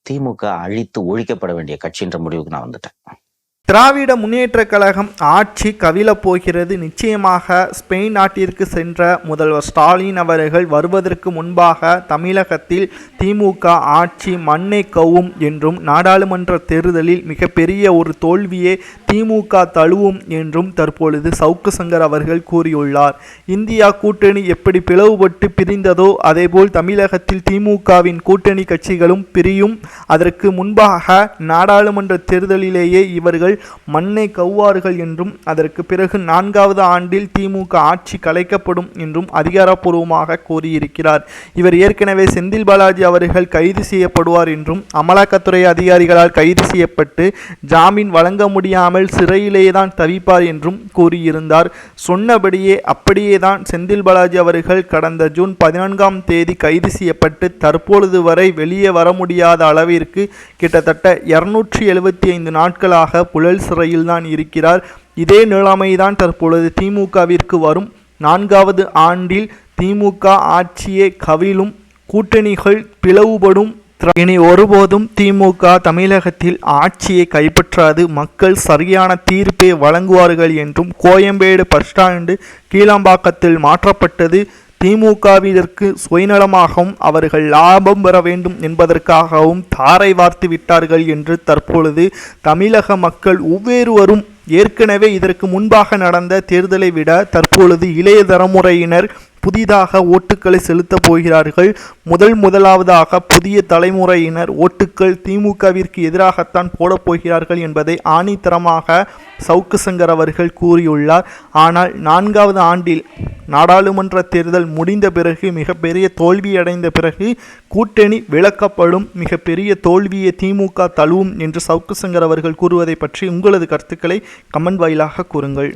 திமுக அழித்து ஒழிக்கப்பட வேண்டிய கட்சின்ற முடிவுக்கு நான் வந்துட்டேன். திராவிட முன்னேற்றக் கழகம் ஆட்சி கவிழப் போகிறது. நிச்சயமாக ஸ்பெயின் நாட்டிற்கு சென்ற முதல்வர் ஸ்டாலின் அவர்கள் வருவதற்கு முன்பாக தமிழகத்தில் திமுக ஆட்சி மண்ணை கவ்வும் என்றும் நாடாளுமன்ற தேர்தலில் மிகப்பெரிய ஒரு தோல்வியே திமுக தழுவும் என்றும் தற்பொழுது சவுக்கு சங்கர் அவர்கள் கூறியுள்ளார். இந்தியா கூட்டணி எப்படி பிளவுபட்டு பிரிந்ததோ அதேபோல் தமிழகத்தில் திமுகவின் கூட்டணி கட்சிகளும் பிரியும். அதற்கு முன்பாக நாடாளுமன்ற தேர்தலிலேயே இவர்கள் மண்ணை கவ்வார்கள் என்றும் அதற்கு பிறகு 4வது ஆண்டில் திமுக ஆட்சி கலைக்கப்படும் என்றும் அதிகாரப்பூர்வமாக கூறியிருக்கிறார். இவர் ஏற்கனவே செந்தில் பாலாஜி அவர்கள் கைது செய்யப்படுவார் என்றும் அமலாக்கத்துறை அதிகாரிகளால் கைது செய்யப்பட்டு ஜாமீன் வழங்க முடியாமல் சிறையிலேயே தான் தவிப்பார் என்றும் கூறியிருந்தார். சொன்னபடியே அப்படியேதான் செந்தில் பாலாஜி அவர்கள் கடந்த ஜூன் 14ஆம் தேதி கைது செய்யப்பட்டு தற்பொழுது வரை வெளியே வர முடியாத அளவிற்கு கிட்டத்தட்ட 275 நாட்களாக புழல் சிறையில் தான் இருக்கிறார். இதே நிலைமைதான் தற்பொழுது திமுகவிற்கு வரும் 4வது ஆண்டில் திமுக ஆட்சியே கவிழும், கூட்டணிகள் பிளவுபடும். இனி ஒருபோதும் திமுக தமிழகத்தில் ஆட்சியை கைப்பற்றாது, மக்கள் சரியான தீர்ப்பை வழங்குவார்கள் என்றும் கோயம்பேடு பஸ் ஸ்டாண்டு கீழாம்பாக்கத்தில் மாற்றப்பட்டது திமுகவிற்கு சுயநலமாகவும் அவர்கள் லாபம் பெற வேண்டும் என்பதற்காகவும் தாரை வார்த்து விட்டார்கள் என்று தற்பொழுது தமிழக மக்கள் ஒவ்வொருவரும் ஏற்கனவே இதற்கு முன்பாக நடந்த தேர்தலை விட தற்பொழுது இளைய தலைமுறையினர் புதிதாக ஓட்டுக்களை செலுத்தப் போகிறார்கள். முதலாவதாக புதிய தலைமுறையினர் ஓட்டுக்கள் திமுகவிற்கு எதிராகத்தான் போடப் போகிறார்கள் என்பதை ஆணித்தரமாக சவுக்கு சங்கர் அவர்கள் கூறியுள்ளார். ஆனால் 4வது ஆண்டில் நாடாளுமன்ற தேர்தல் முடிந்த பிறகு மிகப்பெரிய தோல்வியடைந்த பிறகு கூட்டணி விலக்கப்படும், மிகப்பெரிய தோல்வியை திமுக தழுவும் என்று சவுக்கு சங்கர் அவர்கள் கூறுவதை பற்றி உங்களது கருத்துக்களை கமெண்ட் வாயிலாக கூறுங்கள்.